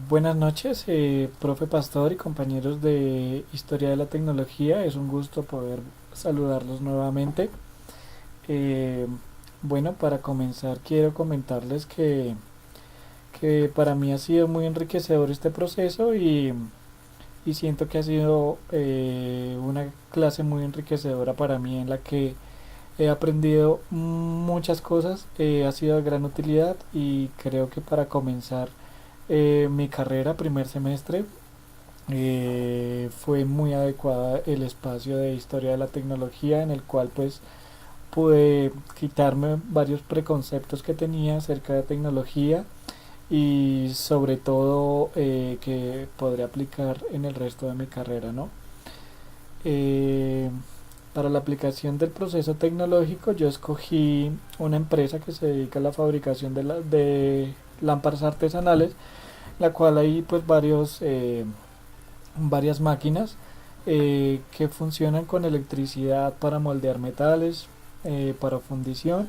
Buenas noches, profe Pastor y compañeros de Historia de la Tecnología. Es un gusto poder saludarlos nuevamente. Eh, bueno, para comenzar quiero comentarles que para mí ha sido muy enriquecedor este proceso y siento que ha sido una clase muy enriquecedora para mí en la que he aprendido muchas cosas, ha sido de gran utilidad y creo que para comenzar mi carrera, primer semestre, fue muy adecuada el espacio de historia de la tecnología en el cual pues pude quitarme varios preconceptos que tenía acerca de tecnología y sobre todo que podré aplicar en el resto de mi carrera, ¿no? Eh, para la aplicación del proceso tecnológico yo escogí una empresa que se dedica a la fabricación de lámparas artesanales, la cual hay pues varias máquinas que funcionan con electricidad para moldear metales, para fundición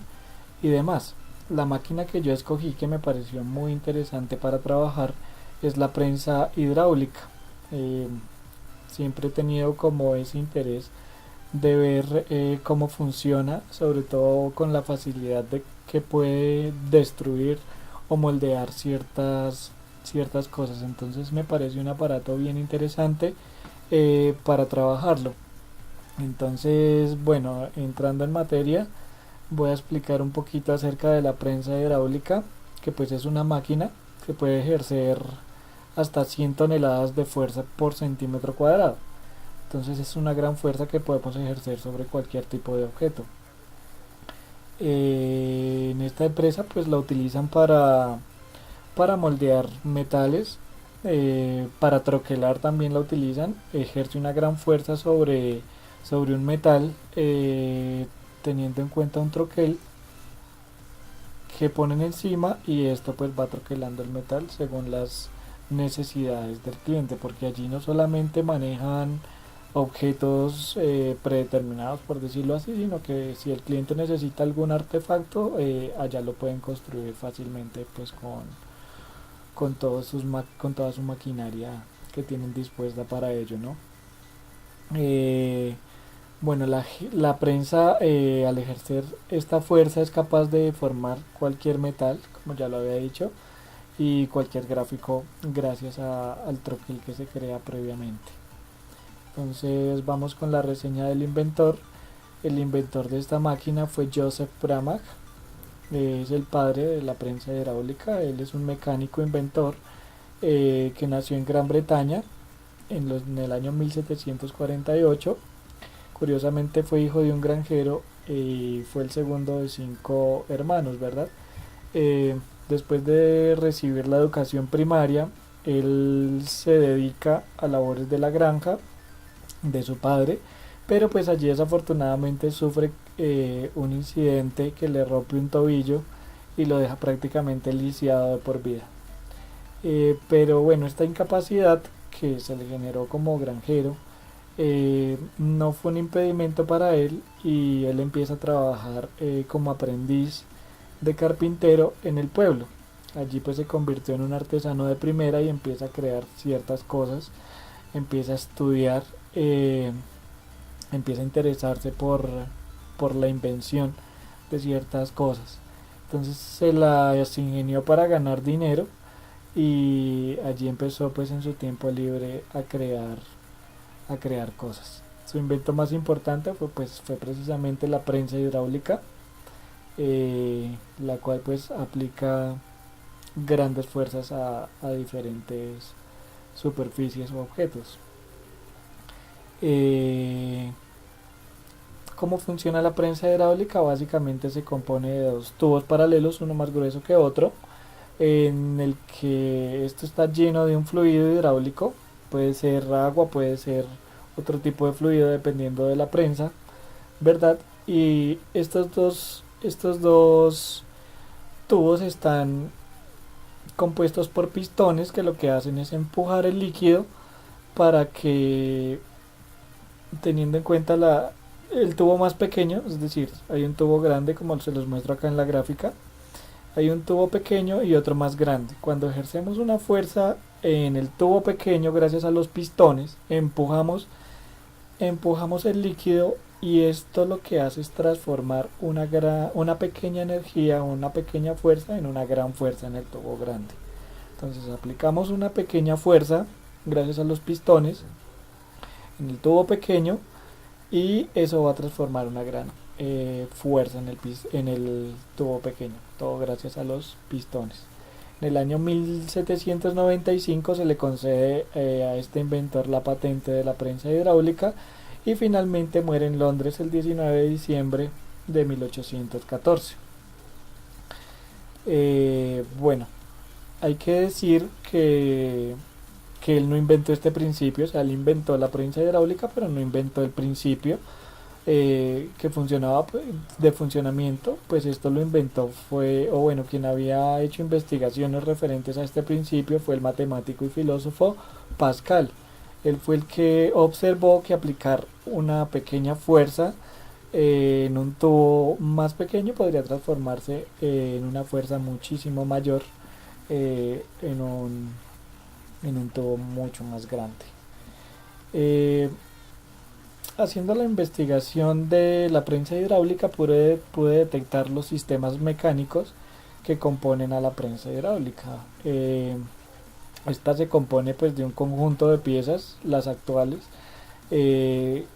y demás. La máquina que yo escogí que me pareció muy interesante para trabajar es la prensa hidráulica. Eh, Siempre he tenido como ese interés de ver cómo funciona, sobre todo con la facilidad de que puede destruir o moldear ciertas cosas. Entonces me parece un aparato bien interesante para trabajarlo. Entonces, bueno, entrando en materia, voy a explicar un poquito acerca de la prensa hidráulica, que pues es una máquina que puede ejercer hasta 100 toneladas de fuerza por centímetro cuadrado. Entonces es una gran fuerza que podemos ejercer sobre cualquier tipo de objeto. En esta empresa pues la utilizan para moldear metales, para troquelar también la utilizan, ejerce una gran fuerza sobre un metal, teniendo en cuenta un troquel que ponen encima y esto pues va troquelando el metal según las necesidades del cliente, porque allí no solamente manejan objetos predeterminados, por decirlo así, sino que si el cliente necesita algún artefacto, allá lo pueden construir fácilmente pues con toda su maquinaria que tienen dispuesta para ello, ¿no? Eh, bueno, la prensa al ejercer esta fuerza es capaz de deformar cualquier metal, como ya lo había dicho, y cualquier gráfico gracias al troquel que se crea previamente. Entonces vamos con la reseña del inventor. El inventor de esta máquina fue Joseph Bramah, es el padre de la prensa hidráulica. Él es un mecánico inventor que nació en Gran Bretaña en el año 1748. Curiosamente fue hijo de un granjero y fue el segundo de cinco hermanos, ¿verdad? Después de recibir la educación primaria, él se dedica a labores de la granja de su padre, pero pues allí desafortunadamente sufre un incidente que le rompe un tobillo y lo deja prácticamente lisiado de por vida. Pero bueno, esta incapacidad que se le generó como granjero no fue un impedimento para él y él empieza a trabajar como aprendiz de carpintero en el pueblo. Allí pues se convirtió en un artesano de primera y empieza a crear ciertas cosas, empieza a estudiar, eh, empieza a interesarse por la invención de ciertas cosas. Entonces se las ingenió para ganar dinero y allí empezó pues en su tiempo libre a crear cosas. Su invento más importante fue precisamente la prensa hidráulica, la cual pues aplica grandes fuerzas a diferentes superficies o objetos. Eh, ¿Cómo funciona la prensa hidráulica? Básicamente se compone de dos tubos paralelos, uno más grueso que otro, en el que esto está lleno de un fluido hidráulico, puede ser agua, puede ser otro tipo de fluido dependiendo de la prensa, ¿verdad? Y estos dos tubos están compuestos por pistones que lo que hacen es empujar el líquido para que, teniendo en cuenta el tubo más pequeño, es decir, hay un tubo grande como se los muestro acá en la gráfica, Hay un tubo pequeño y otro más grande. Cuando ejercemos una fuerza en el tubo pequeño, gracias a los pistones, empujamos el líquido, y esto lo que hace es transformar una pequeña energía, una pequeña fuerza en una gran fuerza en el tubo grande. Entonces aplicamos una pequeña fuerza gracias a los pistones en el tubo pequeño, y eso va a transformar una gran fuerza en el tubo pequeño, todo gracias a los pistones. En el año 1795 se le concede a este inventor la patente de la prensa hidráulica, y finalmente muere en Londres el 19 de diciembre de 1814. Bueno, hay que decir que él no inventó este principio, o sea, él inventó la prensa hidráulica, pero no inventó el principio que funcionaba, pues, de funcionamiento. Pues esto lo inventó fue, o bueno, quien había hecho investigaciones referentes a este principio fue el matemático y filósofo Pascal. Él fue el que observó que aplicar una pequeña fuerza en un tubo más pequeño podría transformarse en una fuerza muchísimo mayor en un tubo mucho más grande. Eh, Haciendo la investigación de la prensa hidráulica pude detectar los sistemas mecánicos que componen a la prensa hidráulica. Esta se compone pues de un conjunto de piezas, las actuales, eh,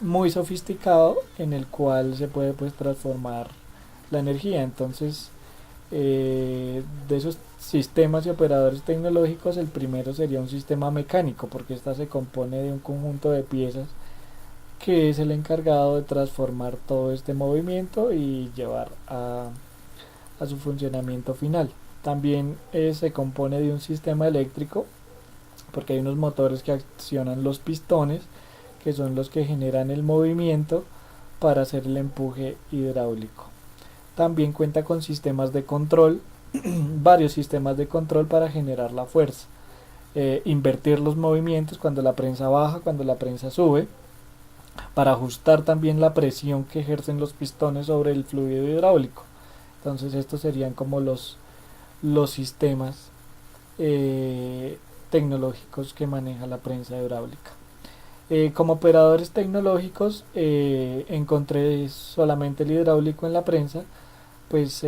muy sofisticado, en el cual se puede pues transformar la energía. Entonces, de esos sistemas y operadores tecnológicos, el primero sería un sistema mecánico, porque esta se compone de un conjunto de piezas que es el encargado de transformar todo este movimiento y llevar a su funcionamiento final. También se compone de un sistema eléctrico, porque hay unos motores que accionan los pistones, que son los que generan el movimiento para hacer el empuje hidráulico. También cuenta con sistemas de control, varios sistemas de control para generar la fuerza, invertir los movimientos cuando la prensa baja, cuando la prensa sube, para ajustar también la presión que ejercen los pistones sobre el fluido hidráulico. Entonces estos serían como los sistemas tecnológicos que maneja la prensa hidráulica. Como operadores tecnológicos encontré solamente el hidráulico en la prensa, pues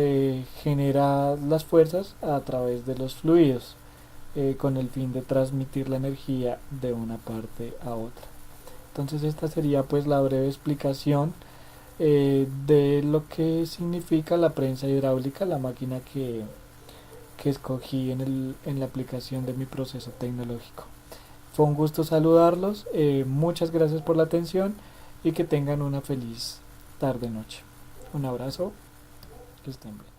genera las fuerzas a través de los fluidos, con el fin de transmitir la energía de una parte a otra. Entonces esta sería pues la breve explicación de lo que significa la prensa hidráulica, la máquina que escogí en la aplicación de mi proceso tecnológico. Fue un gusto saludarlos, muchas gracias por la atención y que tengan una feliz tarde-noche. Un abrazo, que estén bien.